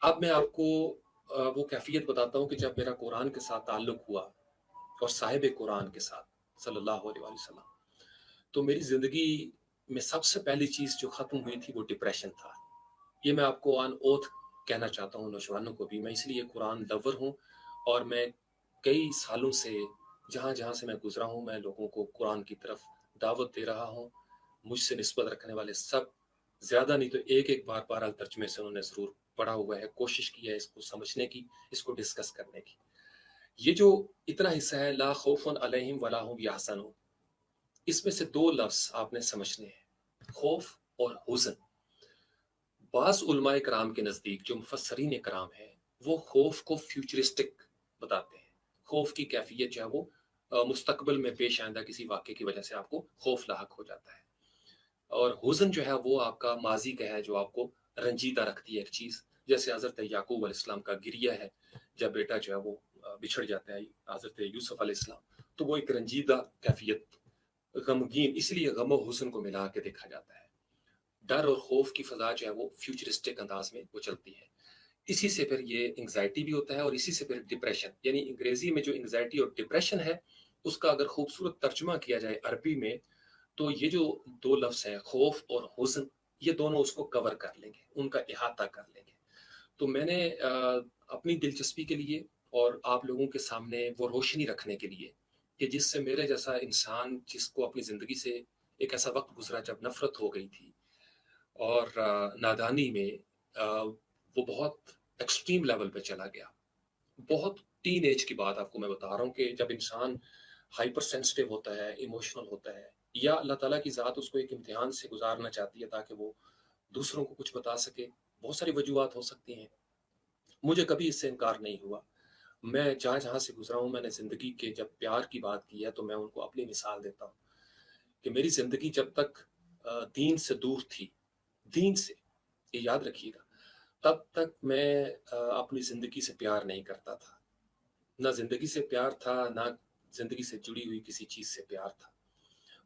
अब मैं आपको वो कैफ़ियत बताता हूँ कि जब मेरा कुरान के साथ ताल्लुक़ हुआ और साहिब कुरान के साथ सल्लल्लाहु अलैहि वसल्लम, तो मेरी ज़िंदगी में सबसे पहली चीज़ जो ख़त्म हुई थी वो डिप्रेशन था। ये मैं आपको ऑन ओथ कहना चाहता हूँ नौजवानों को भी। मैं इसलिए कुरान लवर हूँ और मैं कई सालों से जहाँ-जहाँ से मैं गुज़रा हूँ, मैं लोगों को कुरान की तरफ दावत दे रहा हूँ। मुझसे निस्बत रखने वाले सब ज़्यादा नहीं तो एक-एक बार बहरहाल तर्जुमे से उन्होंने ज़रूर पढ़ा हुआ है, कोशिश की है इसको समझने की, इसको डिस्कस करने की। ये जो इतना हिस्सा है ला खौफुन अलैहिम वला हुम यहज़नून, इसमें से 2 लफ्ज़ आपने समझने हैं, खौफ और हुज़्न। बाज़ उलमाए कराम के नज़दीक जो मुफस्सिरीन कराम हैं, वो खौफ को फ्यूचरिस्टिक बताते हैं। खौफ की कैफ़ियत जो है वो मुस्तक़बिल में पेश आइंदा किसी वाक़ये की वजह से आपको खौफ लाहक हो जाता है। और हुज़्न जो है वो आपका माज़ी का है जो आपको रंजीदा रखती है एक चीज़। जैसे हज़रत याकूब अलैहिस्सलाम का गिरिया है, जब बेटा जो है वो बिछड़ जाता है हज़रत यूसुफ़ अलैहिस्सलाम, तो वो एक रंजीदा कैफ़ियत, गमगीन, इसलिए गम और हुज़्न को मिला के देखा जाता है। डर और खौफ की फ़ज़ा जो है वो फ्यूचरिस्टिक अंदाज़ में वो चलती है। इसी से फिर ये एंग्ज़ायटी भी होता है और इसी से फिर डिप्रेशन, यानी अंग्रेज़ी में जो एंग्ज़ायटी और डिप्रेशन है, उसका अगर खूबसूरत तर्जुमा किया जाए अरबी में, तो ये जो 2 लफ्ज़ हैं खौफ और हुज़्न, ये दोनों उसको कवर कर लेंगे, उनका इहाता कर लेंगे। तो मैंने अपनी दिलचस्पी के लिए और आप लोगों के सामने वो रोशनी रखने के लिए कि जिससे मेरे जैसा इंसान जिसको अपनी ज़िंदगी से एक ऐसा वक़्त गुज़रा जब नफ़रत हो गई थी और नादानी में वो बहुत एक्सट्रीम लेवल पे चला गया। बहुत टीनेज की बात आपको मैं बता रहा हूँ कि जब इंसान हाइपर सेंसिटिव होता है, इमोशनल होता है या अल्लाह ताला की ज़ात उसको एक इम्तिहान से गुज़ारना चाहती है ताकि वो दूसरों को कुछ बता सके। बहुत सारी वजूहात हो सकती हैं। मुझे कभी इससे इनकार नहीं हुआ। मैं जहाँ-जहाँ से गुज़रा हूँ, मैंने ज़िंदगी के जब प्यार की बात की है, तो मैं उनको अपनी मिसाल देता हूँ कि मेरी ज़िंदगी जब तक दीन से दूर थी, दीन से, ये याद रखिएगा, तब तक मैं अपनी ज़िंदगी से प्यार नहीं करता था। ना ज़िंदगी से प्यार था, ना ज़िंदगी से जुड़ी हुई किसी चीज़ से प्यार था।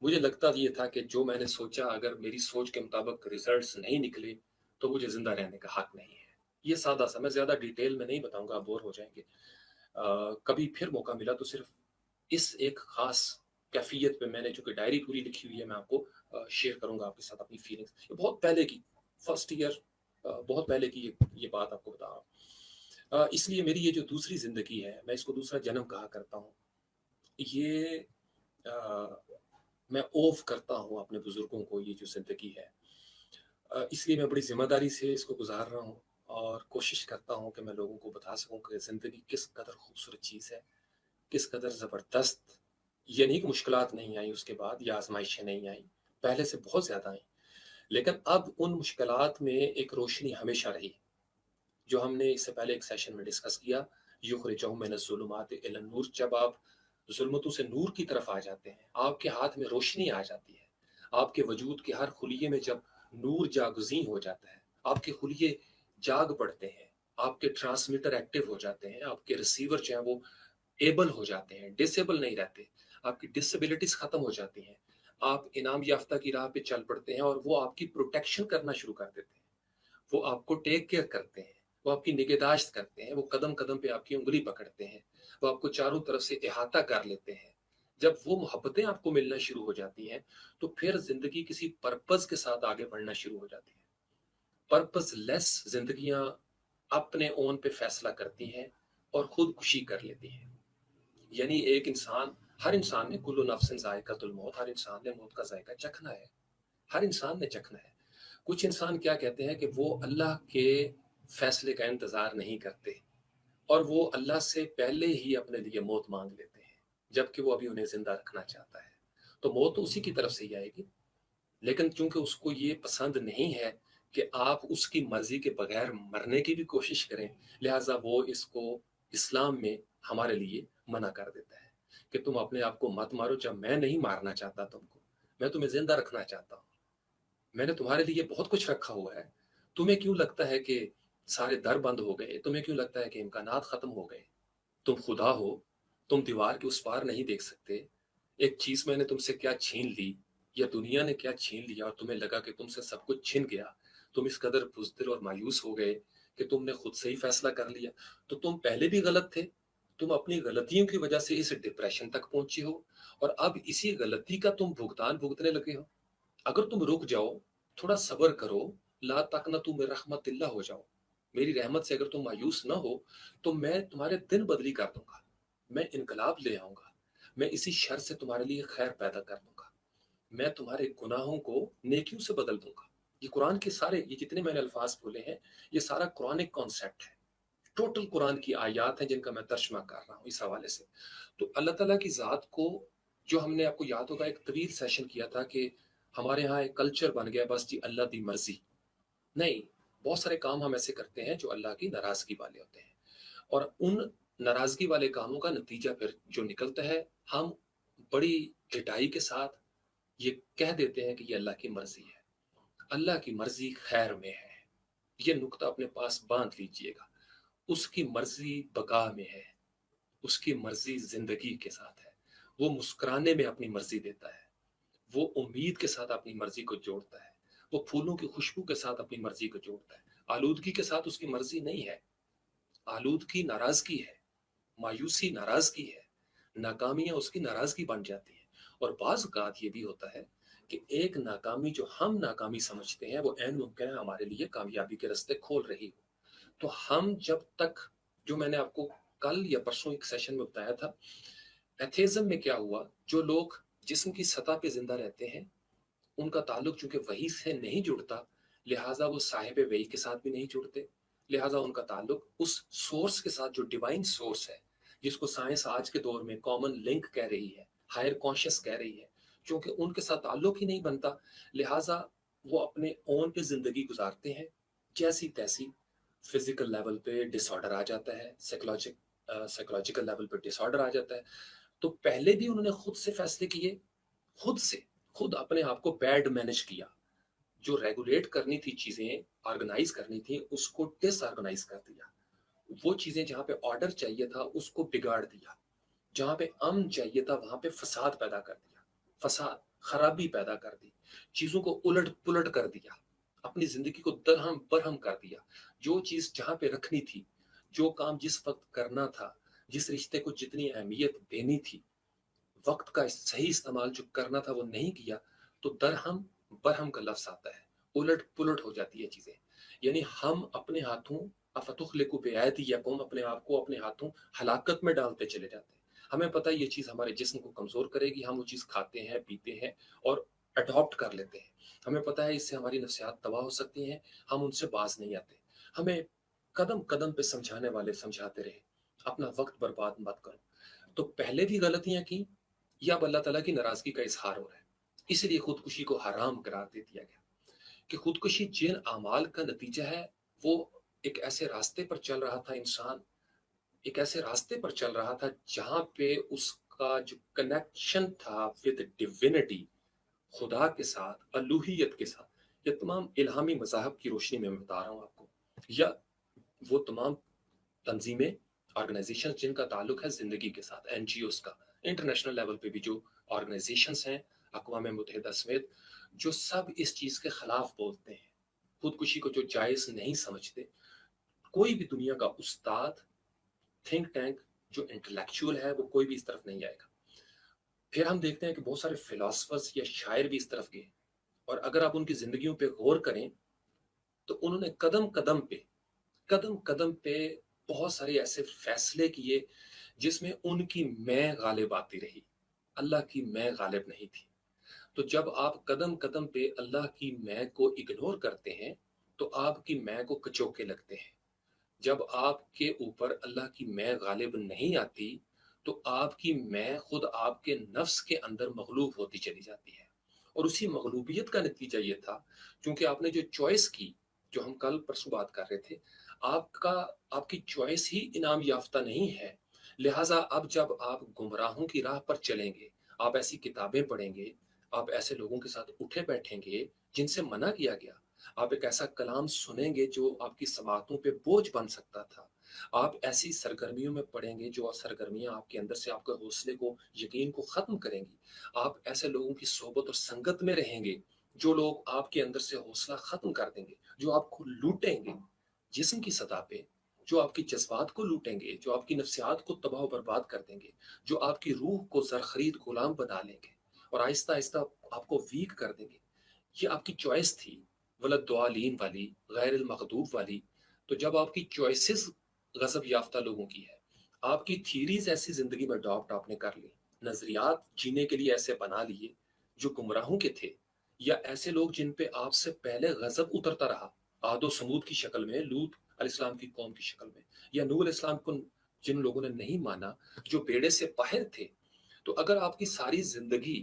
मुझे लगता ये था कि जो मैंने सोचा अगर मेरी सोच के मुताबिक रिज़ल्ट्स नहीं निकले, तो मुझे ज़िंदा रहने का हक नहीं है। ये सादा-सा, मैं ज़्यादा डिटेल में नहीं बताऊँगा, आप बोर हो जाएँगे। कभी फिर मौका मिला तो सिर्फ़ इस एक ख़ास कैफ़ियत पे मैंने चूँकि डायरी पूरी लिखी हुई है, मैं आपको शेयर करूँगा आपके साथ अपनी फीलिंग्स। ये बहुत पहले की, फर्स्ट ईयर बहुत पहले की ये बात आपको बता रहा हूँ। इसलिए मेरी ये जो दूसरी ज़िंदगी है, मैं इसको दूसरा जन्म कहा करता हूँ। ये अ, मैं औफ़ करता हूँ अपने बुज़ुर्गों को ये जो ज़िंदगी है। इसलिए मैं बड़ी ज़िम्मेदारी से इसको गुज़ार रहा हूँ और कोशिश करता हूँ कि मैं लोगों को बता सकूँ कि ज़िंदगी किस कदर खूबसूरत चीज़ है, किस कदर ज़बरदस्त। ये नहीं कि मुश्किलात नहीं आई उसके बाद या आज़माइशें नहीं आईं, पहले से बहुत ज़्यादा आईं। लेकिन अब उन मुश्किलात में एक रोशनी हमेशा रही, जो हमने इससे पहले एक सेशन में डिस्कस किया, युख़रिजुहुम मिनज़्ज़ुलुमाति इलन नूर। जब आप ज़ुल्मतों से नूर की तरफ आ जाते हैं, आपके हाथ में रोशनी आ जाती है, आपके वजूद के हर खुलिये में जब नूर जागज़ी हो जाता है, आपके खुलिये जाग पड़ते हैं, आपके ट्रांसमीटर एक्टिव हो जाते हैं, आपके रिसीवर जो हैं वो एबल हो जाते हैं, डिसेबल नहीं रहते, आपकी डिसेबिलिटीज़ ख़त्म हो जाती हैं, आप इनाम याफ्ता की राह पे चल पड़ते हैं और वो आपकी प्रोटेक्शन करना शुरू कर देते हैं। वो आपको टेक केयर करते हैं, वो आपकी निगहदाश्त करते हैं, वो कदम-कदम पे आपकी उँगली पकड़ते हैं, वो आपको चारों तरफ से इहाता कर लेते हैं। जब वो मोहब्बतें आपको मिलना शुरू हो जाती हैं, तो फिर ज़िंदगी किसी पर्पज़ के साथ आगे बढ़ना शुरू हो जाती है। पर्पज़लेस ज़िंदगियाँ अपने ओन पे फ़ैसला करती हैं और खुदकुशी कर लेती हैं। यानी एक इंसान, हर इंसान ने कुल्लु नफ्सिन ज़ाइक़तुल मौत, हर इंसान ने मौत का ज़ायक़ा चखना है। हर इंसान ने चखना है। कुछ इंसान क्या कहते हैं कि वो अल्लाह के फैसले का इंतज़ार नहीं करते और वो अल्लाह से पहले ही अपने लिए मौत माँग लेते हैं, जबकि वो अभी उन्हें ज़िंदा रखना चाहता है। तो मौत तो उसी की तरफ से ही आएगी, लेकिन चूँकि उसको ये पसंद नहीं है कि आप उसकी मर्ज़ी के बगैर मरने की भी कोशिश करें, लिहाज़ा वो इसको इस्लाम में हमारे लिए मना कर देता है कि तुम अपने आप को मत मारो, जब मैं नहीं मारना चाहता तुमको, मैं तुम्हें ज़िंदा रखना चाहता हूँ। मैंने तुम्हारे लिए बहुत कुछ रखा हुआ है। तुम्हें क्यों लगता है कि सारे दर बंद हो गए? तुम्हें क्यों लगता है कि इम्कानात ख़त्म हो गए? तुम खुदा हो, तुम दीवार के उस पार नहीं देख सकते। एक चीज़ मैंने तुमसे क्या छीन ली या दुनिया ने क्या छीन लिया और तुम्हें लगा कि तुमसे सब कुछ छिन गया। तुम इस कदर बुज़दिल और मायूस हो गए کہ تم نے خود سے ہی فیصلہ کر لیا، تو تم پہلے بھی غلط تھے، تم اپنی غلطیوں کی وجہ سے اس ڈپریشن تک پہنچے ہو، اور اب اسی غلطی کا تم بھگتان بھگتنے لگے ہو۔ اگر تم رک جاؤ، تھوڑا صبر کرو، لا تقنطوا من رحمت اللہ ہو جاؤ، میری رحمت سے اگر تم مایوس نہ ہو تو میں تمہارے دن بدلی کر دوں گا، میں انقلاب لے آؤں گا، میں اسی شر سے تمہارے لیے خیر پیدا کر دوں گا، میں تمہارے گناہوں کو نیکیوں سے بدل دوں گا۔ یہ قرآن کے سارے، یہ جتنے میں نے الفاظ بولے ہیں، یہ سارا قرآن ایک کانسیپٹ ہے، ٹوٹل قرآن کی آیات ہیں جن کا میں ترجمہ کر رہا ہوں اس حوالے سے۔ تو اللہ تعالیٰ کی ذات کو، جو ہم نے، آپ کو یاد ہوگا ایک طویل سیشن کیا تھا کہ ہمارے ہاں ایک کلچر بن گیا بس جی اللہ دی مرضی، نہیں، بہت سارے کام ہم ایسے کرتے ہیں جو اللہ کی ناراضگی والے ہوتے ہیں، اور ان ناراضگی والے کاموں کا نتیجہ پھر جو نکلتا ہے، ہم بڑی ڈٹائی کے ساتھ یہ کہہ دیتے ہیں کہ یہ اللہ کی مرضی ہے۔ اللہ کی مرضی خیر میں ہے، یہ نقطہ اپنے پاس باندھ لیجئے گا۔ اس کی مرضی بقا میں ہے، اس کی مرضی زندگی کے ساتھ ہے، وہ مسکرانے میں اپنی مرضی دیتا ہے، وہ امید کے ساتھ اپنی مرضی کو جوڑتا ہے، وہ پھولوں کی خوشبو کے ساتھ اپنی مرضی کو جوڑتا ہے۔ آلودگی کے ساتھ اس کی مرضی نہیں ہے، آلودگی ناراضگی ہے، مایوسی ناراضگی ہے، ناکامیاں اس کی ناراضگی بن جاتی ہیں۔ اور بعض اوقات یہ بھی ہوتا ہے کہ ایک ناکامی جو ہم ناکامی سمجھتے ہیں وہ عین ممکن ہے ہمارے لیے کامیابی کے راستے کھول رہی ہو۔ تو ہم جب تک، جو میں نے آپ کو کل یا پرسوں ایک سیشن میں بتایا تھا، ایتھیزم میں کیا ہوا، جو لوگ جسم کی سطح پہ زندہ رہتے ہیں ان کا تعلق چونکہ وحی سے نہیں جڑتا، لہٰذا وہ صاحب وحی کے ساتھ بھی نہیں جڑتے، لہٰذا ان کا تعلق اس سورس کے ساتھ جو ڈیوائن سورس ہے، جس کو سائنس آج کے دور میں کامن لنک کہہ رہی ہے، ہائر کانشیس کہہ رہی ہے، چونکہ ان کے ساتھ تعلق ہی نہیں بنتا، لہٰذا وہ اپنے اون پہ زندگی گزارتے ہیں جیسی تیسی۔ فزیکل لیول پہ ڈس آرڈر آ جاتا ہے، سائیکولوجیکل لیول پہ ڈس آرڈر آ جاتا ہے۔ تو پہلے بھی انہوں نے خود سے فیصلے کیے، خود سے، خود اپنے آپ کو بیڈ مینج کیا، جو ریگولیٹ کرنی تھی چیزیں، آرگنائز کرنی تھی، اس کو ڈس آرگنائز کر دیا، وہ چیزیں جہاں پہ آرڈر چاہیے تھا اس کو بگاڑ دیا، جہاں پہ امن چاہیے تھا وہاں پہ فساد پیدا کر دیا، فساد، خرابی پیدا کر دی، چیزوں کو الٹ پلٹ کر دیا، اپنی زندگی کو درہم برہم کر دیا۔ جو چیز جہاں پہ رکھنی تھی، جو کام جس وقت کرنا تھا، جس رشتے کو جتنی اہمیت دینی تھی، وقت کا صحیح استعمال جو کرنا تھا وہ نہیں کیا، تو درہم برہم کا لفظ آتا ہے، الٹ پلٹ ہو جاتی ہے چیزیں۔ یعنی ہم اپنے ہاتھوں، افتخلقوا بایدیکم، اپنے آپ کو اپنے ہاتھوں ہلاکت میں ڈالتے چلے جاتے ہیں۔ ہمیں پتہ ہے یہ چیز ہمارے جسم کو کمزور کرے گی، ہم وہ چیز کھاتے ہیں، پیتے ہیں اور اڈاپٹ کر لیتے ہیں۔ ہمیں پتہ ہے اس سے ہماری نفسیات تباہ ہو سکتی ہیں، ہم ان سے باز نہیں آتے۔ ہمیں قدم قدم پہ سمجھانے والے سمجھاتے رہے، اپنا وقت برباد مت کرو۔ تو پہلے بھی غلطیاں کی، یا اب اللہ تعالیٰ کی ناراضگی کا اظہار ہو رہا ہے، اس لیے خودکشی کو حرام قرار دے دیا گیا کہ خودکشی جن اعمال کا نتیجہ ہے، وہ ایک ایسے راستے پر چل رہا تھا انسان، ایک ایسے راستے پر چل رہا تھا جہاں پہ اس کا جو کنیکشن تھا ود ڈیوینٹی، خدا کے ساتھ، الوہیت کے ساتھ۔ یہ تمام الہامی مذاہب کی روشنی میں بتا رہا ہوں آپ کو، یا وہ تمام تنظیمیں، آرگنائزیشن جن کا تعلق ہے زندگی کے ساتھ، این جی اوز کا، انٹرنیشنل لیول پہ بھی جو آرگنائزیشنز ہیں، اقوام متحدہ سمیت، جو سب اس چیز کے خلاف بولتے ہیں، خودکشی کو جو جائز نہیں سمجھتے۔ کوئی بھی دنیا کا استاد، تھنک ٹینک جو انٹلیکچوئل ہے، وہ کوئی بھی اس طرف نہیں آئے گا۔ پھر ہم دیکھتے ہیں کہ بہت سارے فلاسفرز یا شاعر بھی اس طرف گئے، اور اگر آپ ان کی زندگیوں پہ غور کریں تو انہوں نے قدم قدم پہ بہت سارے ایسے فیصلے کیے جس میں ان کی میں غالب آتی رہی، اللہ کی میں غالب نہیں تھی۔ تو جب آپ قدم قدم پہ اللہ کی میں کو اگنور کرتے ہیں تو آپ کی میں کو کچوکے لگتے ہیں۔ جب آپ کے اوپر اللہ کی میں غالب نہیں آتی تو آپ کی میں خود آپ کے نفس کے اندر مغلوب ہوتی چلی جاتی ہے، اور اسی مغلوبیت کا نتیجہ یہ تھا، کیونکہ آپ نے جو چوائس کی، جو ہم کل پرسوں بات کر رہے تھے، آپ کی چوائس ہی انعام یافتہ نہیں ہے، لہٰذا اب جب آپ گمراہوں کی راہ پر چلیں گے، آپ ایسی کتابیں پڑھیں گے، آپ ایسے لوگوں کے ساتھ اٹھے بیٹھیں گے جن سے منع کیا گیا، آپ ایک ایسا کلام سنیں گے جو آپ کی سماعتوں پہ بوجھ بن سکتا تھا، آپ ایسی سرگرمیوں میں پڑیں گے جو سرگرمیاں آپ کے اندر سے آپ کے حوصلے کو، یقین کو ختم کریں گی، آپ ایسے لوگوں کی صحبت اور سنگت میں رہیں گے جو لوگ آپ کے اندر سے حوصلہ ختم کر دیں گے، جو آپ کو لوٹیں گے، जिस्म की सतह पे, जो आपके जज़्बात को लूटेंगे, जो आपकी नफ्सियात को तबाह व बर्बाद कर देंगे, जो आपकी रूह को ज़रख़रीद ग़ुलाम बना लेंगे और आहिस्ता-आहिस्ता आपको वीक कर देंगे। ये आपकी चॉइस थी, वलद्दालिन वाली, गैरिल मग़दूब वाली। तो जब आपकी चॉइसेस गज़ब याफ़्ता लोगों की है, आपकी थ्योरीज़ ऐसी ज़िंदगी में अडॉप्ट आपने कर ली, नज़रियात जीने के लिए ऐसे बना लिए, जो गुमराहों के थे, या ऐसे लोग जिन पे आपसे पहले गज़ब उतरता रहा, आद व समूद की शक्ल में, लूत अलैहिस्सलाम की कौम की शक्ल में, या नूह अलैहिस्सलाम को जिन लोगों ने नहीं माना, जो बेड़े से बाहर थे। तो अगर आपकी सारी ज़िंदगी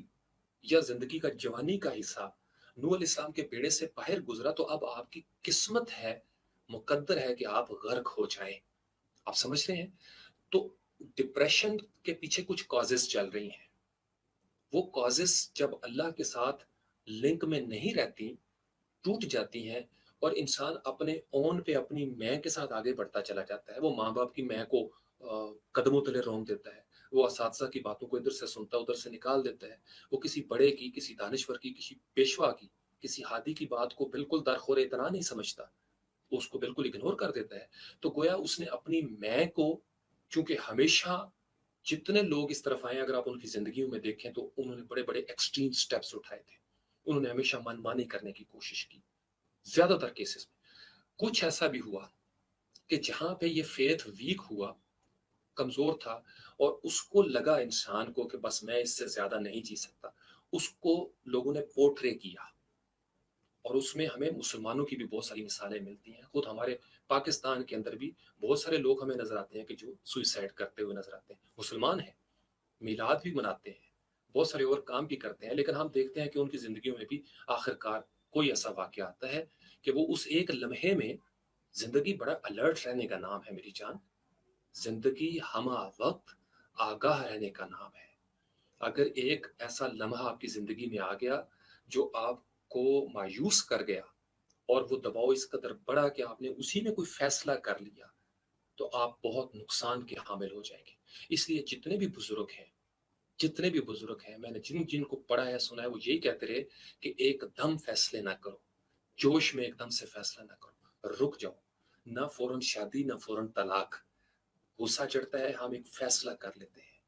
या ज़िंदगी का जवानी का हिस्सा नूह अलैहिस्सलाम के बेड़े से बाहर गुज़रा, तो अब आपकी किस्मत है, मुक़द्दर है कि आप गर्क हो जाएँ। आप समझ रहे हैं? तो डिप्रेशन के पीछे कुछ कॉज़ेज़ चल रही हैं। वो कॉज़ेज़ जब अल्लाह के साथ लिंक में नहीं रहती, टूट जाती हैं और इंसान अपने ओन पे अपनी मैं के साथ आगे बढ़ता चला जाता है। वो माँ-बाप की मैं को कदमों तले रौंद देता है। वो असातिज़ा की बातों को इधर से सुनता है, उधर से निकाल देता है। वो किसी बड़े की, किसी दानिश्वर की, किसी पेशवा की, किसी हादी की बात को बिल्कुल दरख़ोर इतना नहीं समझता। वो उसको बिल्कुल इग्नोर कर देता है। तो गोया उसने अपनी मैं को, चूँकि हमेशा जितने लोग इस तरफ आए हैं, अगर आप उनकी ज़िंदगियों में देखें, तो उन्होंने बड़े-बड़े एक्सट्रीम स्टेप्स उठाए थे। उन्होंने हमेशा मनमानी करने की कोशिश की। ज़्यादातर केसेस में। कुछ ऐसा भी हुआ कि जहाँ पे ये फ़ेथ वीक हुआ, कमज़ोर था और उसको लगा इंसान को कि बस मैं इससे ज़्यादा नहीं जी सकता। उसको लोगों ने पोर्ट्रे किया और उसमें हमें मुसलमानों की भी बहुत सारी मिसालें मिलती हैं। खुद हमारे पाकिस्तान के अंदर भी बहुत सारे लोग हमें नज़र आते हैं कि जो सुसाइड करते हुए नज़र आते हैं। मुसलमान हैं, मिलाद भी मनाते हैं, बहुत सारे और काम भी करते हैं, लेकिन हम देखते हैं कि उनकी ज़िंदगियों में भी आखिरकार कोई ऐसा वाक़या आता है कि वो उस एक लम्हे में, ज़िंदगी बड़ा अलर्ट रहने का नाम है मेरी जान। ज़िंदगी हमा-वक़्त आगाह रहने का नाम है। अगर एक ऐसा लम्हा आपकी ज़िंदगी में आ गया, जो आपको मायूस कर गया और वो दबाव इस कदर बढ़ा कि आपने उसी में कोई फ़ैसला कर लिया, तो आप बहुत नुकसान के हामिल हो जाएँगे। इसलिए जितने भी बुज़ुर्ग हैं, मैंने जिनको पढ़ा है, सुना है, वो यही कहते रहे कि एकदम फ़ैसले ना करो, जोश में एकदम से फ़ैसला ना करो, रुक जाओ, ना फ़ौरन शादी, ना फ़ौरन तलाक। गुस्सा चढ़ता है, हम एक फ़ैसला कर लेते हैं।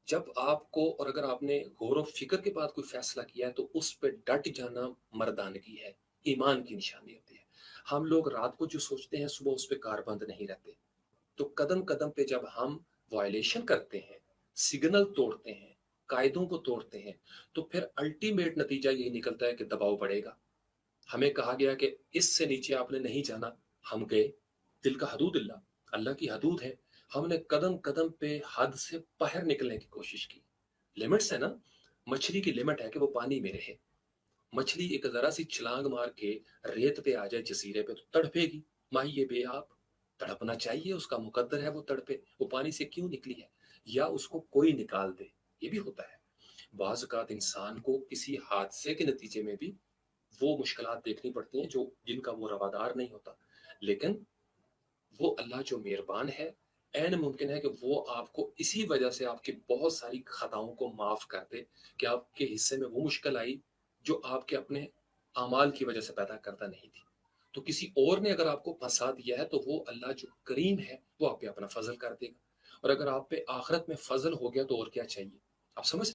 जब आपको और अगर आपने गौर व फ़िक्र के बाद कोई फ़ैसला किया है, तो उस पे डट जाना मर्दानगी है, ईमान की निशानी होती है। हम लोग रात को जो सोचते हैं, सुबह उस पे कारबंद नहीं रहते। तो कदम-कदम पे जब हम वायलेशन करते हैं, सिग्नल तोड़ते हैं, कायदों को तोड़ते हैं, तो फिर अल्टीमेट नतीजा यही निकलता है कि दबाव बढ़ेगा। हमें कहा गया कि इससे नीचे आपने नहीं जाना, हम गए। तिल्क हदूदिल्लाह, अल्लाह की हदूद है। हमने कदम-कदम पे हद से बाहर निकलने की कोशिश की। लिमिट्स है ना, मछली की लिमिट है कि वो पानी में रहे। मछली एक ज़रा-सी छलांग मार के रेत पे आ जाए जज़ीरे पे, तो तड़पेगी। माहिए बेआब, तड़पना चाहिए, उसका मुकद्दर है वो तड़पे। वो पानी से क्यों निकली है? या उसको कोई निकाल दे, ये भी होता है। बाज़ औक़ात इंसान को किसी हादसे के नतीजे में भी वो मुश्किलात देखनी पड़ती हैं, जो जिनका वो रवादार नहीं होता। लेकिन वो अल्लाह जो मेहरबान है, ऐन मुमकिन है कि वो आपको इसी वजह से आपकी बहुत सारी खताओं को माफ़ कर दे कि आपके हिस्से में वो मुश्किल आई, जो आपके अपने अमाल की वजह से पैदा करदा नहीं थी। तो किसी और ने अगर आपको फँसा दिया है, तो वो अल्लाह जो करीम है, वो आप पे अपना फ़ज़ल कर देगा और अगर आप पे आखिरत में फ़ज़ल हो गया, तो और क्या चाहिए? आप समझ